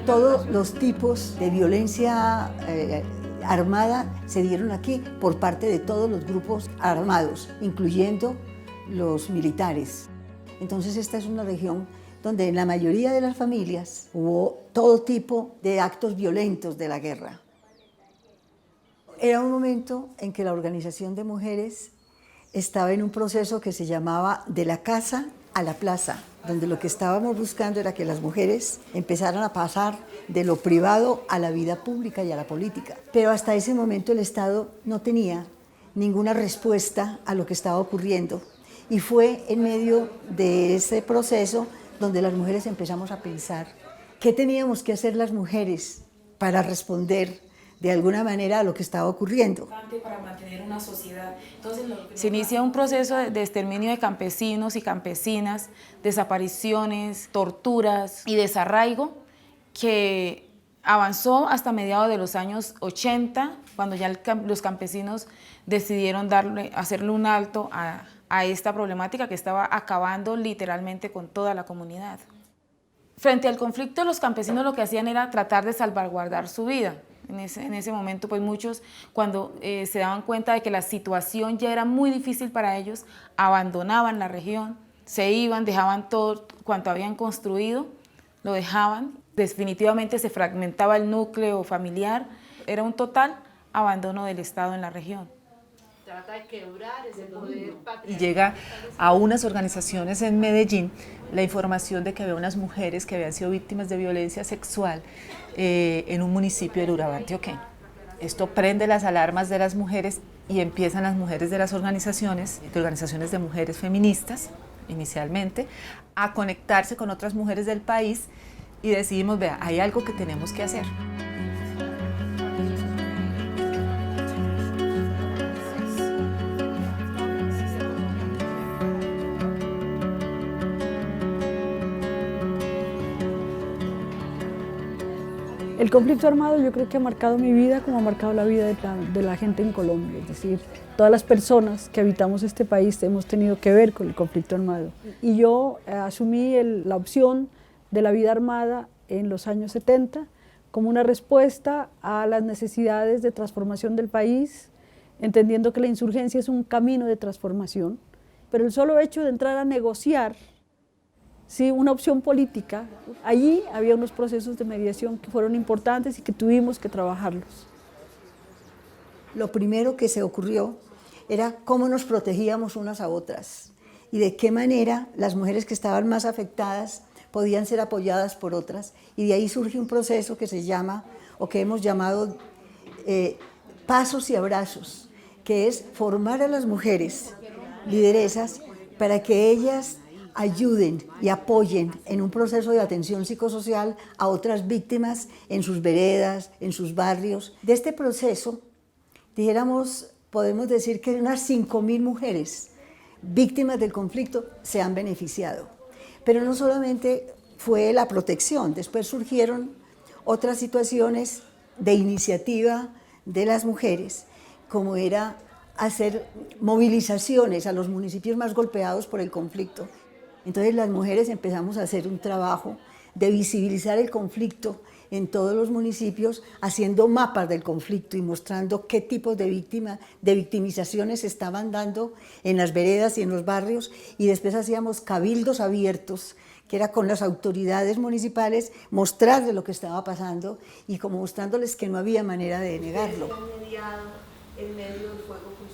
Todos los tipos de violencia armada se dieron aquí por parte de todos los grupos armados, incluyendo los militares. Entonces esta es una región donde en la mayoría de las familias hubo todo tipo de actos violentos de la guerra. Era un momento en que la organización de mujeres estaba en un proceso que se llamaba de la casa a la plaza, donde lo que estábamos buscando era que las mujeres empezaran a pasar de lo privado a la vida pública y a la política. Pero hasta ese momento el Estado no tenía ninguna respuesta a lo que estaba ocurriendo. Y fue en medio de ese proceso donde las mujeres empezamos a pensar qué teníamos que hacer las mujeres para responder de alguna manera a lo que estaba ocurriendo. Para mantener una sociedad. Entonces, se inicia un proceso de exterminio de campesinos y campesinas, desapariciones, torturas y desarraigo que avanzó hasta mediados de los años 80, cuando ya los campesinos decidieron hacerle un alto a esta problemática que estaba acabando literalmente con toda la comunidad. Frente al conflicto, los campesinos lo que hacían era tratar de salvaguardar su vida. En ese momento, pues muchos, cuando se daban cuenta de que la situación ya era muy difícil para ellos, abandonaban la región, se iban, dejaban todo cuanto habían construido, lo dejaban. Definitivamente se fragmentaba el núcleo familiar, era un total abandono del Estado en la región. Trata de quebrar ese poder patriarcal. Y llega a unas organizaciones en Medellín la información de que había unas mujeres que habían sido víctimas de violencia sexual en un municipio del Urabá antioqueño. Esto prende las alarmas de las mujeres y empiezan las mujeres de las organizaciones de mujeres feministas, inicialmente, a conectarse con otras mujeres del país y decidimos, vea, hay algo que tenemos que hacer. El conflicto armado yo creo que ha marcado mi vida como ha marcado la vida de la gente en Colombia, es decir, todas las personas que habitamos este país hemos tenido que ver con el conflicto armado. Y yo asumí la opción de la vida armada en los años 70 como una respuesta a las necesidades de transformación del país, entendiendo que la insurgencia es un camino de transformación, pero el solo hecho de entrar a negociar, sí, una opción política, allí había unos procesos de mediación que fueron importantes y que tuvimos que trabajarlos. Lo primero que se ocurrió era cómo nos protegíamos unas a otras y de qué manera las mujeres que estaban más afectadas podían ser apoyadas por otras, y de ahí surge un proceso que se llama, o que hemos llamado pasos y abrazos, que es formar a las mujeres lideresas para que ellas ayuden y apoyen en un proceso de atención psicosocial a otras víctimas en sus veredas, en sus barrios. De este proceso, podemos decir que unas 5.000 mujeres víctimas del conflicto se han beneficiado. Pero no solamente fue la protección, después surgieron otras situaciones de iniciativa de las mujeres, como era hacer movilizaciones a los municipios más golpeados por el conflicto. Entonces las mujeres empezamos a hacer un trabajo de visibilizar el conflicto en todos los municipios, haciendo mapas del conflicto y mostrando qué tipos de victimizaciones se estaban dando en las veredas y en los barrios, y después hacíamos cabildos abiertos, que era con las autoridades municipales, mostrarles lo que estaba pasando y como mostrándoles que no había manera de negarlo.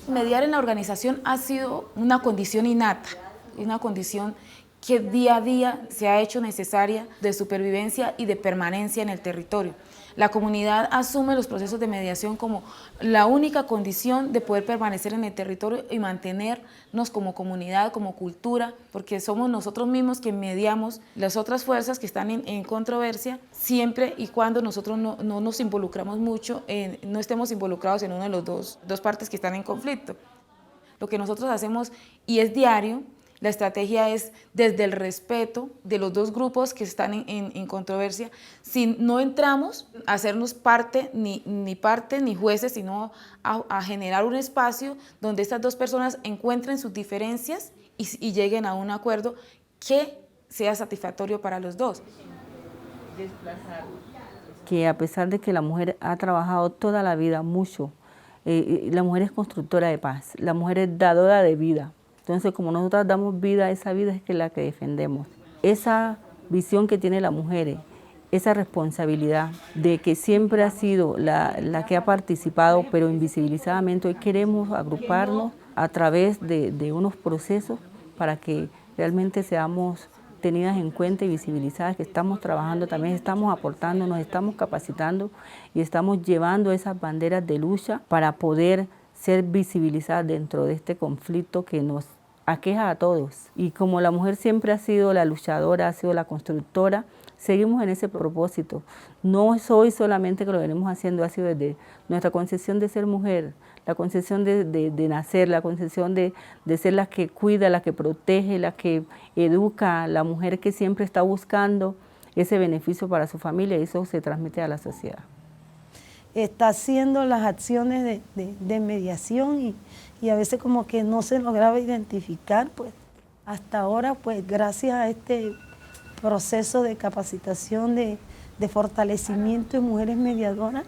Mediar en la organización ha sido una condición innata, una condición que día a día se ha hecho necesaria de supervivencia y de permanencia en el territorio. La comunidad asume los procesos de mediación como la única condición de poder permanecer en el territorio y mantenernos como comunidad, como cultura, porque somos nosotros mismos quienes mediamos las otras fuerzas que están en controversia, siempre y cuando nosotros no nos involucramos mucho, no estemos involucrados en una de las dos partes que están en conflicto. Lo que nosotros hacemos, y es diario, la estrategia es desde el respeto de los dos grupos que están en controversia. Si no entramos a hacernos parte ni jueces, sino a generar un espacio donde estas dos personas encuentren sus diferencias y lleguen a un acuerdo que sea satisfactorio para los dos. Que a pesar de que la mujer ha trabajado toda la vida mucho, la mujer es constructora de paz, la mujer es dadora de vida. Entonces, como nosotras damos vida, esa vida es que la que defendemos. Esa visión que tiene la mujer, esa responsabilidad de que siempre ha sido la que ha participado, pero invisibilizadamente, hoy queremos agruparnos a través de unos procesos para que realmente seamos tenidas en cuenta y visibilizadas, que estamos trabajando, también estamos aportando, nos estamos capacitando y estamos llevando esas banderas de lucha para poder ser visibilizadas dentro de este conflicto que nos aqueja a todos. Y como la mujer siempre ha sido la luchadora, ha sido la constructora, seguimos en ese propósito. No es hoy solamente que lo venimos haciendo, ha sido desde nuestra concepción de ser mujer, la concepción de nacer, la concepción de ser la que cuida, la que protege, la que educa, la mujer que siempre está buscando ese beneficio para su familia, y eso se transmite a la sociedad. Está haciendo las acciones de mediación y a veces como que no se lograba identificar, pues hasta ahora, pues gracias a este proceso de capacitación, de fortalecimiento de mujeres mediadoras,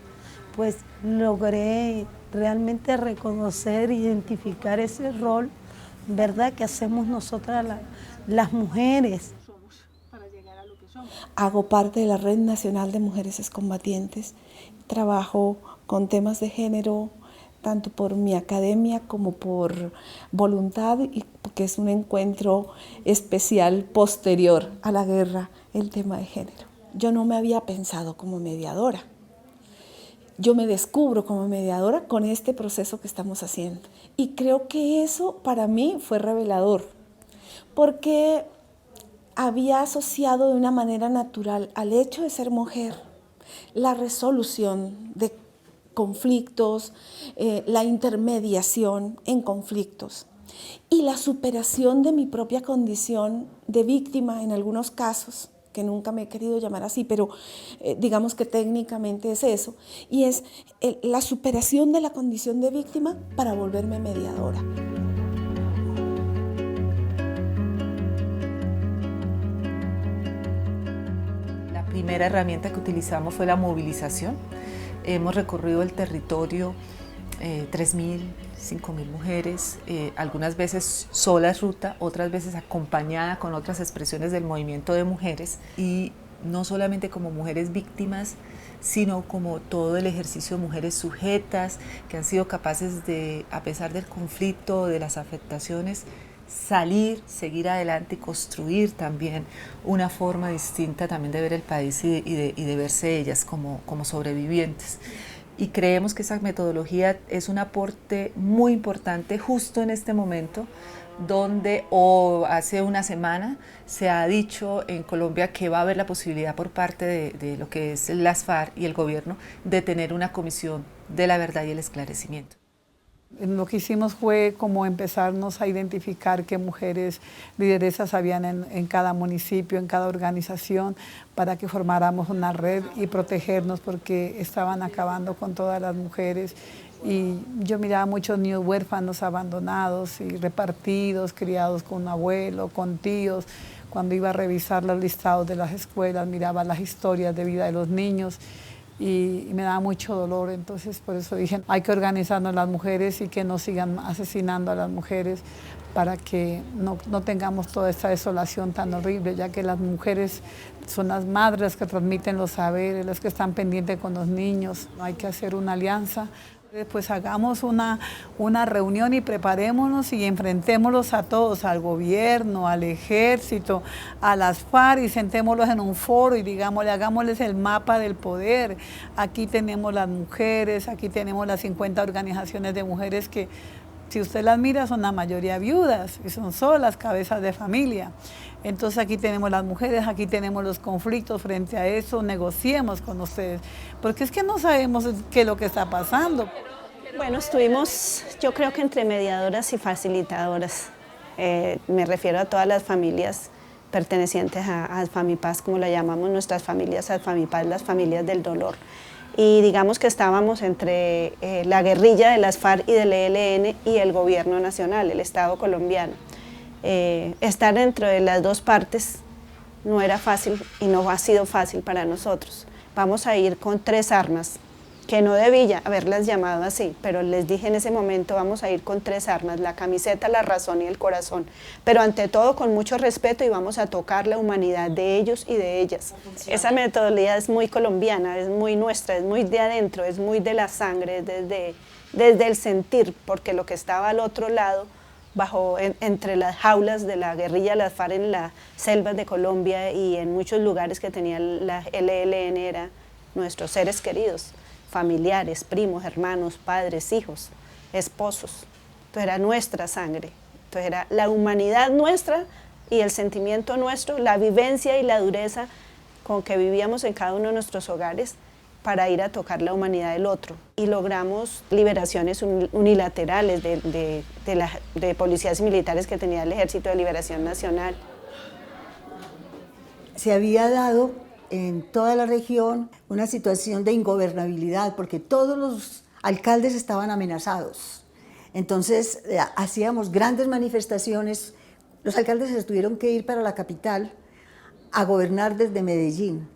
pues logré realmente reconocer, identificar ese rol, ¿verdad?, que hacemos nosotras las mujeres. Hago parte de la Red Nacional de Mujeres Excombatientes, trabajo con temas de género, tanto por mi academia como por voluntad, y que es un encuentro especial posterior a la guerra, el tema de género. Yo no me había pensado como mediadora. Yo me descubro como mediadora con este proceso que estamos haciendo. Y creo que eso para mí fue revelador, porque había asociado de una manera natural al hecho de ser mujer la resolución de conflictos, la intermediación en conflictos y la superación de mi propia condición de víctima en algunos casos, que nunca me he querido llamar así, pero digamos que técnicamente es eso, y es la superación de la condición de víctima para volverme mediadora. La primera herramienta que utilizamos fue la movilización. Hemos recorrido el territorio, 3.000, 5.000 mujeres, algunas veces solas ruta, otras veces acompañada con otras expresiones del movimiento de mujeres, y no solamente como mujeres víctimas, sino como todo el ejercicio de mujeres sujetas que han sido capaces de, a pesar del conflicto, de las afectaciones, salir, seguir adelante y construir también una forma distinta también de ver el país y de verse ellas como sobrevivientes. Y creemos que esa metodología es un aporte muy importante justo en este momento, donde hace una semana se ha dicho en Colombia que va a haber la posibilidad por parte de lo que es las FARC y el gobierno de tener una comisión de la verdad y el esclarecimiento. Lo que hicimos fue como empezarnos a identificar qué mujeres lideresas habían en cada municipio, en cada organización, para que formáramos una red y protegernos, porque estaban acabando con todas las mujeres. Y yo miraba muchos niños huérfanos abandonados y repartidos, criados con un abuelo, con tíos. Cuando iba a revisar los listados de las escuelas, miraba las historias de vida de los niños y me daba mucho dolor. Entonces por eso dije, hay que organizarnos las mujeres y que no sigan asesinando a las mujeres, para que no tengamos toda esta desolación tan horrible, ya que las mujeres son las madres las que transmiten los saberes, las que están pendientes con los niños. Hay que hacer una alianza. Pues hagamos una reunión y preparémonos y enfrentémoslos a todos, al gobierno, al ejército, a las FARC, y sentémoslos en un foro y digámosle, hagámosles el mapa del poder. Aquí tenemos las mujeres, aquí tenemos las 50 organizaciones de mujeres que, si usted las mira, son la mayoría viudas y son solas, cabezas de familia. Entonces aquí tenemos las mujeres, aquí tenemos los conflictos. Frente a eso, negociemos con ustedes, porque es que no sabemos qué es lo que está pasando. Bueno, estuvimos, yo creo que entre mediadoras y facilitadoras. Me refiero a todas las familias pertenecientes a Alfamipaz, como la llamamos nuestras familias Alfamipaz, las familias del dolor. Y digamos que estábamos entre la guerrilla de las FARC y del ELN y el gobierno nacional, el Estado colombiano. Estar dentro de las dos partes no era fácil y no ha sido fácil para nosotros. Vamos a ir con 3 armas, que no debía haberlas llamado así, pero les dije en ese momento, vamos a ir con 3 armas, la camiseta, la razón y el corazón, pero ante todo con mucho respeto, y vamos a tocar la humanidad de ellos y de ellas. Esa metodología es muy colombiana, es muy nuestra, es muy de adentro, es muy de la sangre, desde el sentir, porque lo que estaba al otro lado, entre las jaulas de la guerrilla, las FARC en las selvas de Colombia y en muchos lugares que tenía la ELN, era nuestros seres queridos, familiares, primos, hermanos, padres, hijos, esposos. Entonces era nuestra sangre, entonces era la humanidad nuestra y el sentimiento nuestro, la vivencia y la dureza con que vivíamos en cada uno de nuestros hogares para ir a tocar la humanidad del otro. Y logramos liberaciones unilaterales de policías militares que tenía el Ejército de Liberación Nacional. Se había dado en toda la región una situación de ingobernabilidad, porque todos los alcaldes estaban amenazados. Entonces hacíamos grandes manifestaciones, los alcaldes se tuvieron que ir para la capital a gobernar desde Medellín.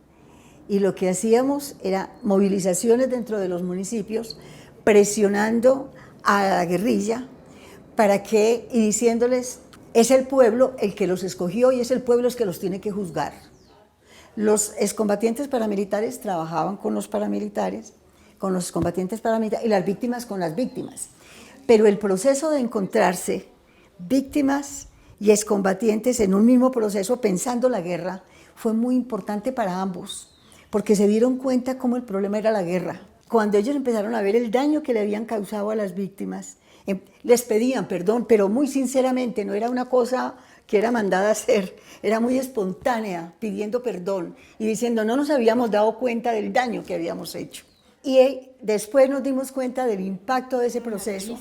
Y lo que hacíamos era movilizaciones dentro de los municipios, presionando a la guerrilla para que, y diciéndoles, es el pueblo el que los escogió y es el pueblo el que los tiene que juzgar. Los excombatientes paramilitares trabajaban con los paramilitares, con los combatientes paramilitares y las víctimas con las víctimas. Pero el proceso de encontrarse víctimas y excombatientes en un mismo proceso, pensando la guerra, fue muy importante para ambos, porque se dieron cuenta cómo el problema era la guerra. Cuando ellos empezaron a ver el daño que le habían causado a las víctimas, les pedían perdón, pero muy sinceramente, no era una cosa que era mandada a hacer, era muy espontánea, pidiendo perdón y diciendo, no nos habíamos dado cuenta del daño que habíamos hecho. Y después nos dimos cuenta del impacto de ese proceso.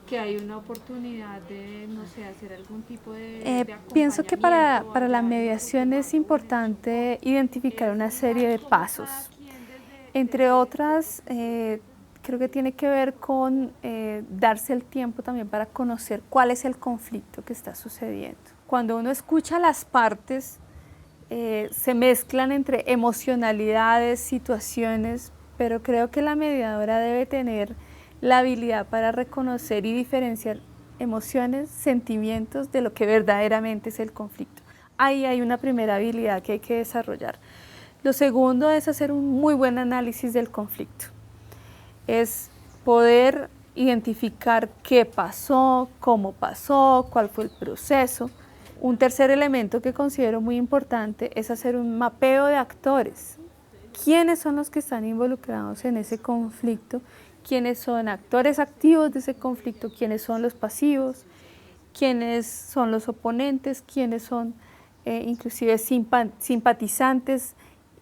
Que hay una oportunidad de, no sé, hacer algún tipo pienso que para la mediación es importante identificar una serie de pasos. Entre otras, creo que tiene que ver con darse el tiempo también para conocer cuál es el conflicto que está sucediendo. Cuando uno escucha las partes, se mezclan entre emocionalidades, situaciones, pero creo que la mediadora debe tener la habilidad para reconocer y diferenciar emociones, sentimientos de lo que verdaderamente es el conflicto. Ahí hay una primera habilidad que hay que desarrollar. Lo segundo es hacer un muy buen análisis del conflicto. Es poder identificar qué pasó, cómo pasó, cuál fue el proceso. Un tercer elemento que considero muy importante es hacer un mapeo de actores. ¿Quiénes son los que están involucrados en ese conflicto? ¿Quiénes son actores activos de ese conflicto? ¿Quiénes son los pasivos? ¿Quiénes son los oponentes? ¿Quiénes son inclusive simpatizantes?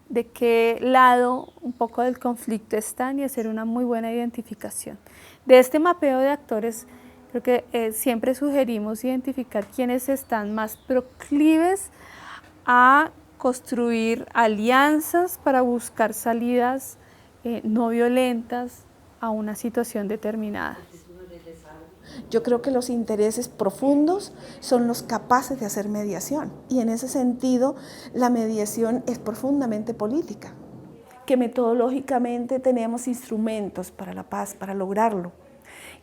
¿De qué lado un poco del conflicto están? Y hacer una muy buena identificación. De este mapeo de actores, creo que siempre sugerimos identificar quiénes están más proclives a construir alianzas para buscar salidas no violentas a una situación determinada. Yo creo que los intereses profundos son los capaces de hacer mediación, y en ese sentido la mediación es profundamente política, que metodológicamente tenemos instrumentos para la paz, para lograrlo,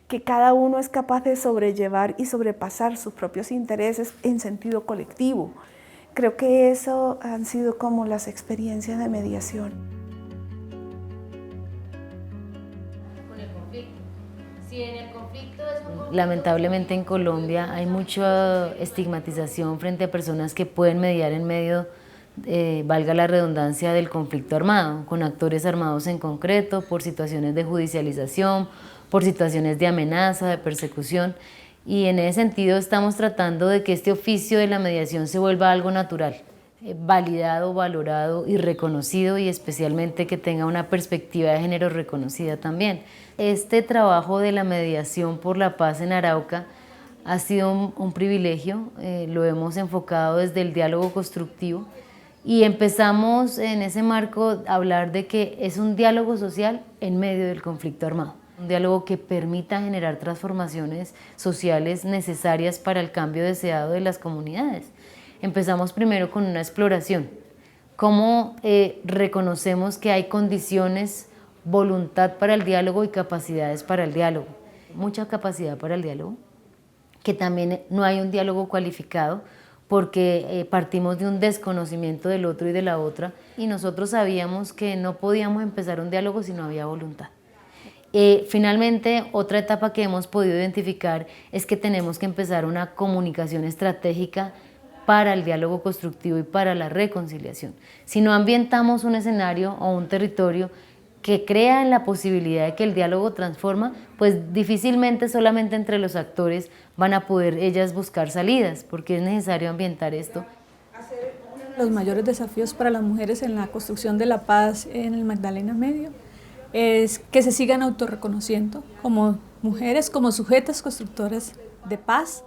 que cada uno es capaz de sobrellevar y sobrepasar sus propios intereses en sentido colectivo. Creo que eso han sido como las experiencias de mediación. Lamentablemente en Colombia hay mucha estigmatización frente a personas que pueden mediar en medio, valga la redundancia, del conflicto armado, con actores armados en concreto, por situaciones de judicialización, por situaciones de amenaza, de persecución, y en ese sentido estamos tratando de que este oficio de la mediación se vuelva algo natural, validado, valorado y reconocido, y especialmente que tenga una perspectiva de género reconocida también. Este trabajo de la mediación por la paz en Arauca ha sido un privilegio, lo hemos enfocado desde el diálogo constructivo y empezamos en ese marco a hablar de que es un diálogo social en medio del conflicto armado, un diálogo que permita generar transformaciones sociales necesarias para el cambio deseado de las comunidades. empezamos primero con una exploración. ¿Cómo reconocemos que hay condiciones, voluntad para el diálogo y capacidades para el diálogo? Mucha capacidad para el diálogo, que también no hay un diálogo cualificado porque partimos de un desconocimiento del otro y de la otra, y nosotros sabíamos que no podíamos empezar un diálogo si no había voluntad. Finalmente, otra etapa que hemos podido identificar es que tenemos que empezar una comunicación estratégica para el diálogo constructivo y para la reconciliación. Si no ambientamos un escenario o un territorio que crea en la posibilidad de que el diálogo transforma, pues difícilmente solamente entre los actores van a poder ellas buscar salidas, porque es necesario ambientar esto. Los mayores desafíos para las mujeres en la construcción de la paz en el Magdalena Medio es que se sigan autorreconociendo como mujeres, como sujetas constructoras de paz,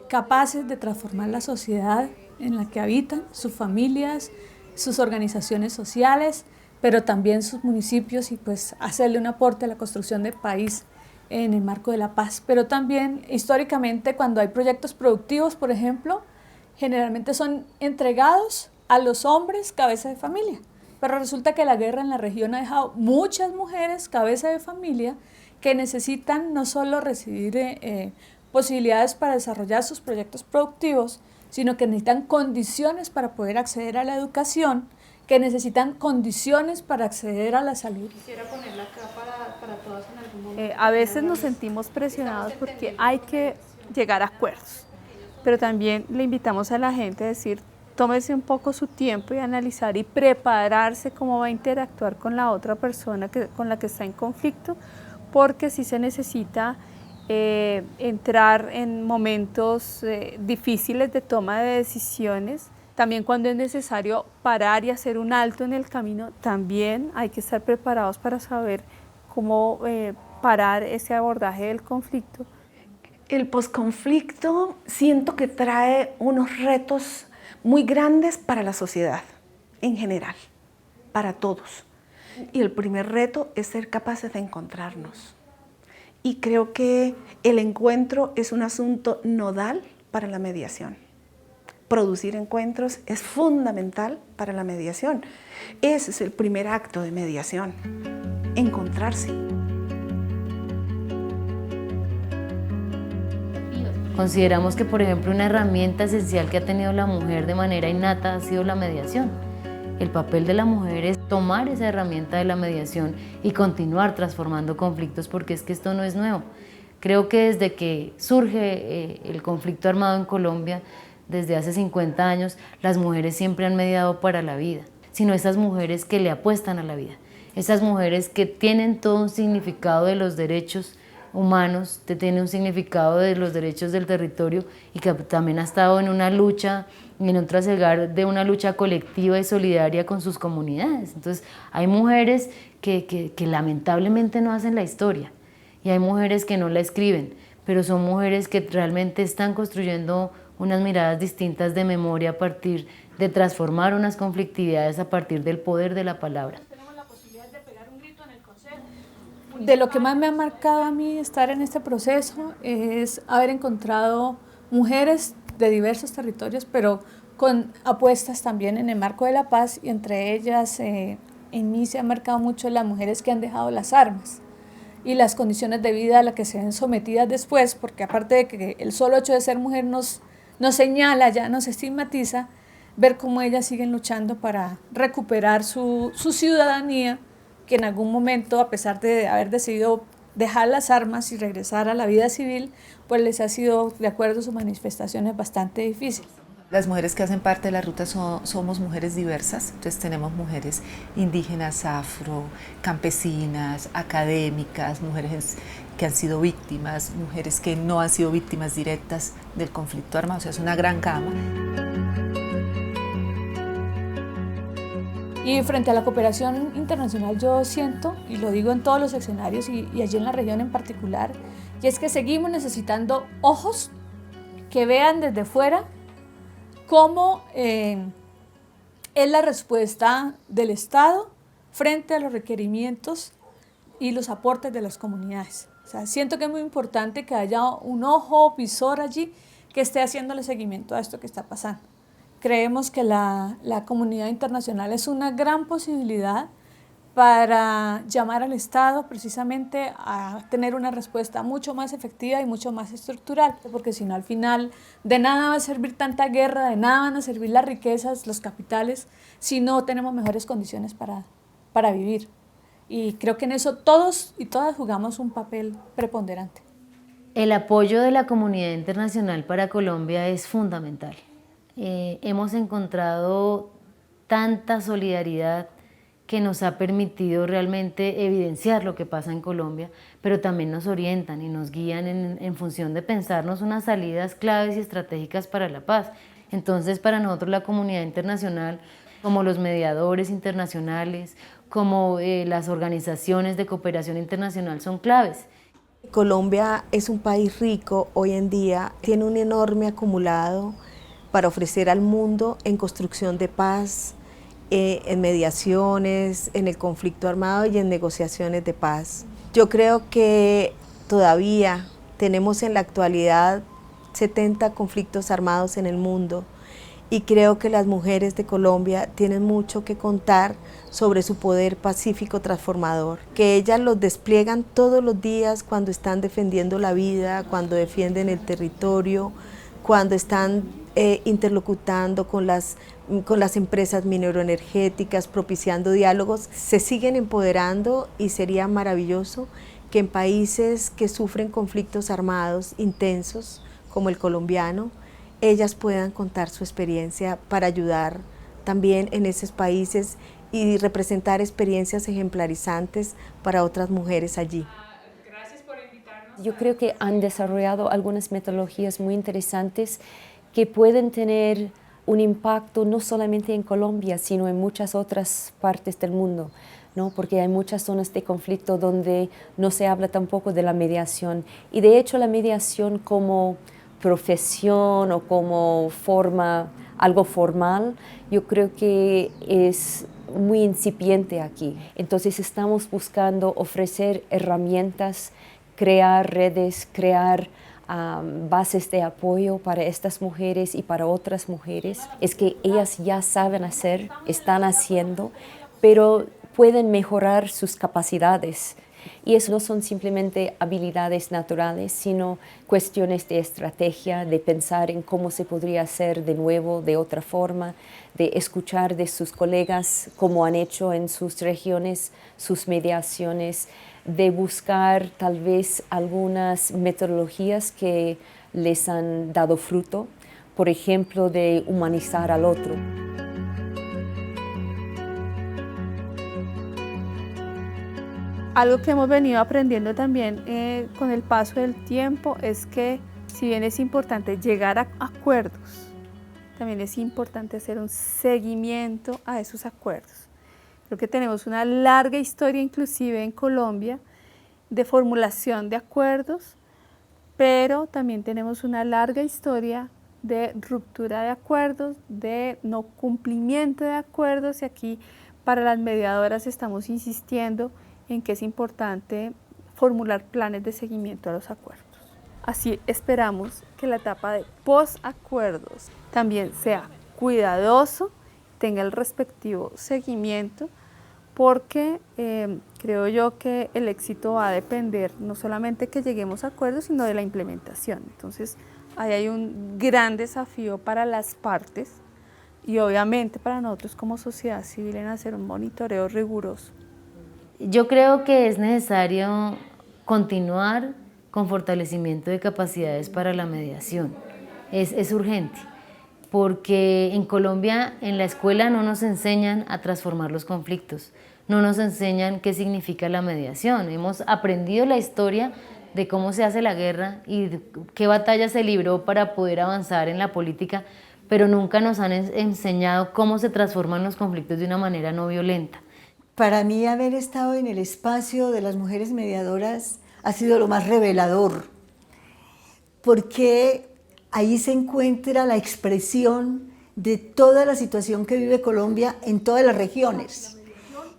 capaces de transformar la sociedad en la que habitan, sus familias, sus organizaciones sociales, pero también sus municipios, y pues hacerle un aporte a la construcción del país en el marco de la paz. Pero también históricamente, cuando hay proyectos productivos, por ejemplo, generalmente son entregados a los hombres cabeza de familia, pero resulta que la guerra en la región ha dejado muchas mujeres cabeza de familia que necesitan no solo recibir posibilidades para desarrollar sus proyectos productivos, sino que necesitan condiciones para poder acceder a la educación, que necesitan condiciones para acceder a la salud. Quisiera ponerla acá para todas en algún momento. A veces nos sentimos presionados porque hay que llegar a acuerdos, pero también le invitamos a la gente a decir, tómese un poco su tiempo y analizar y prepararse cómo va a interactuar con la otra persona con la que está en conflicto, porque sí se necesita entrar en momentos difíciles de toma de decisiones. También cuando es necesario parar y hacer un alto en el camino, también hay que estar preparados para saber cómo parar ese abordaje del conflicto. El posconflicto siento que trae unos retos muy grandes para la sociedad en general, para todos. Y el primer reto es ser capaces de encontrarnos. Y creo que el encuentro es un asunto nodal para la mediación. Producir encuentros es fundamental para la mediación. Ese es el primer acto de mediación, encontrarse. Consideramos que, por ejemplo, una herramienta esencial que ha tenido la mujer de manera innata ha sido la mediación. El papel de la mujer es tomar esa herramienta de la mediación y continuar transformando conflictos, porque es que esto no es nuevo. Creo que desde que surge el conflicto armado en Colombia, desde hace 50 años, las mujeres siempre han mediado para la vida, sino esas mujeres que le apuestan a la vida, esas mujeres que tienen todo un significado de los derechos humanos, que tienen un significado de los derechos del territorio, y que también ha estado en una lucha, en un trasegar de una lucha colectiva y solidaria con sus comunidades. Entonces hay mujeres que lamentablemente no hacen la historia, y hay mujeres que no la escriben, pero son mujeres que realmente están construyendo unas miradas distintas de memoria a partir de transformar unas conflictividades a partir del poder de la palabra. De lo que más me ha marcado a mí estar en este proceso es haber encontrado mujeres de diversos territorios, pero con apuestas también en el marco de la paz, y entre ellas en mí se han marcado mucho las mujeres que han dejado las armas y las condiciones de vida a las que se ven sometidas después, porque aparte de que el solo hecho de ser mujer nos señala, ya nos estigmatiza, ver cómo ellas siguen luchando para recuperar su ciudadanía, que en algún momento, a pesar de haber decidido dejar las armas y regresar a la vida civil, pues les ha sido, de acuerdo a sus manifestaciones, bastante difícil. Las mujeres que hacen parte de la ruta somos mujeres diversas, entonces tenemos mujeres indígenas, afro, campesinas, académicas, mujeres que han sido víctimas, mujeres que no han sido víctimas directas del conflicto armado, o sea, es una gran gama. Y frente a la cooperación internacional yo siento, y lo digo en todos los escenarios y allí en la región en particular, y es que seguimos necesitando ojos que vean desde fuera cómo es la respuesta del Estado frente a los requerimientos y los aportes de las comunidades. O sea, siento que es muy importante que haya un ojo visor allí que esté haciéndole seguimiento a esto que está pasando. Creemos que la comunidad internacional es una gran posibilidad para llamar al Estado precisamente a tener una respuesta mucho más efectiva y mucho más estructural, porque si no al final de nada va a servir tanta guerra, de nada van a servir las riquezas, los capitales, si no tenemos mejores condiciones para vivir. Y creo que en eso todos y todas jugamos un papel preponderante. El apoyo de la comunidad internacional para Colombia es fundamental. Hemos encontrado tanta solidaridad que nos ha permitido realmente evidenciar lo que pasa en Colombia, pero también nos orientan y nos guían en función de pensarnos unas salidas claves y estratégicas para la paz. Entonces, para nosotros la comunidad internacional, como los mediadores internacionales, como las organizaciones de cooperación internacional son claves. Colombia es un país rico hoy en día, tiene un enorme acumulado para ofrecer al mundo en construcción de paz, en mediaciones, en el conflicto armado y en negociaciones de paz. Yo creo que todavía tenemos en la actualidad 70 conflictos armados en el mundo y creo que las mujeres de Colombia tienen mucho que contar sobre su poder pacífico transformador, que ellas los despliegan todos los días cuando están defendiendo la vida, cuando defienden el territorio, cuando están interlocutando con las empresas mineroenergéticas, propiciando diálogos, se siguen empoderando y sería maravilloso que en países que sufren conflictos armados intensos, como el colombiano, ellas puedan contar su experiencia para ayudar también en esos países y representar experiencias ejemplarizantes para otras mujeres allí. Yo creo que han desarrollado algunas metodologías muy interesantes que pueden tener un impacto no solamente en Colombia, sino en muchas otras partes del mundo, ¿no? Porque hay muchas zonas de conflicto donde no se habla tampoco de la mediación. Y de hecho la mediación como profesión o como forma, algo formal, yo creo que es muy incipiente aquí. Entonces estamos buscando ofrecer herramientas, crear redes, crear bases de apoyo para estas mujeres y para otras mujeres. Es que ellas ya saben hacer, están haciendo, pero pueden mejorar sus capacidades. Y eso no son simplemente habilidades naturales, sino cuestiones de estrategia, de pensar en cómo se podría hacer de nuevo, de otra forma, de escuchar de sus colegas cómo han hecho en sus regiones, sus mediaciones, de buscar tal vez algunas metodologías que les han dado fruto, por ejemplo, de humanizar al otro. Algo que hemos venido aprendiendo también con el paso del tiempo es que si bien es importante llegar a acuerdos, también es importante hacer un seguimiento a esos acuerdos. Creo que tenemos una larga historia inclusive en Colombia de formulación de acuerdos, pero también tenemos una larga historia de ruptura de acuerdos, de no cumplimiento de acuerdos, y aquí para las mediadoras estamos insistiendo en que es importante formular planes de seguimiento a los acuerdos. Así esperamos que la etapa de post-acuerdos también sea cuidadoso, tenga el respectivo seguimiento, porque creo yo que el éxito va a depender no solamente que lleguemos a acuerdos, sino de la implementación. Entonces, ahí hay un gran desafío para las partes y obviamente para nosotros como sociedad civil en hacer un monitoreo riguroso. Yo creo que es necesario continuar con fortalecimiento de capacidades para la mediación. Es urgente, porque en Colombia en la escuela no nos enseñan a transformar los conflictos, no nos enseñan qué significa la mediación. Hemos aprendido la historia de cómo se hace la guerra y de qué batalla se libró para poder avanzar en la política, pero nunca nos han enseñado cómo se transforman los conflictos de una manera no violenta. Para mí haber estado en el espacio de las mujeres mediadoras ha sido lo más revelador, porque ahí se encuentra la expresión de toda la situación que vive Colombia en todas las regiones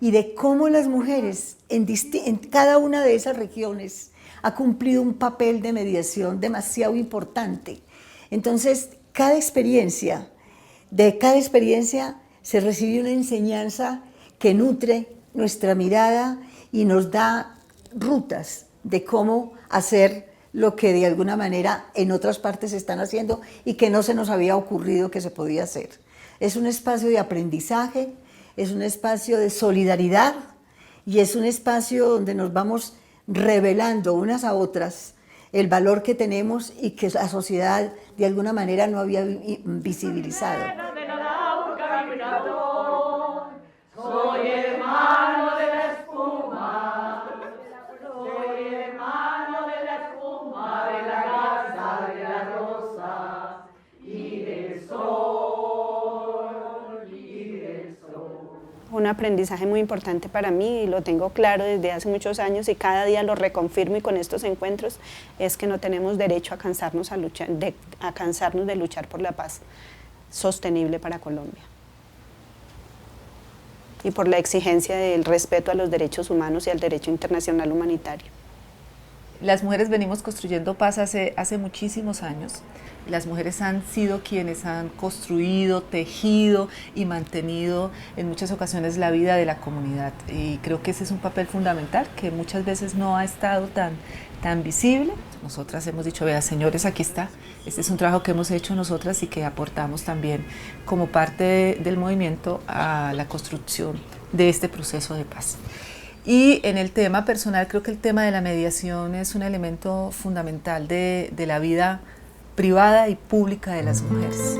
y de cómo las mujeres en cada una de esas regiones ha cumplido un papel de mediación demasiado importante. Entonces, de cada experiencia se recibe una enseñanza que nutre nuestra mirada y nos da rutas de cómo hacer lo que de alguna manera en otras partes se están haciendo y que no se nos había ocurrido que se podía hacer. Es un espacio de aprendizaje, es un espacio de solidaridad y es un espacio donde nos vamos revelando unas a otras el valor que tenemos y que la sociedad de alguna manera no había visibilizado. Soy hermano de la espuma, soy hermano de la espuma, de la garza, de la rosa y del sol, y del sol. Un aprendizaje muy importante para mí, y lo tengo claro desde hace muchos años y cada día lo reconfirmo y con estos encuentros, es que no tenemos derecho a cansarnos de luchar por la paz sostenible para Colombia. Y por la exigencia del respeto a los derechos humanos y al derecho internacional humanitario. Las mujeres venimos construyendo paz hace muchísimos años. Las mujeres han sido quienes han construido, tejido y mantenido en muchas ocasiones la vida de la comunidad. Y creo que ese es un papel fundamental que muchas veces no ha estado tan visible. Nosotras hemos dicho, vea, señores, aquí está. Este es un trabajo que hemos hecho nosotras y que aportamos también como parte del movimiento a la construcción de este proceso de paz. Y en el tema personal, creo que el tema de la mediación es un elemento fundamental de la vida privada y pública de las mujeres.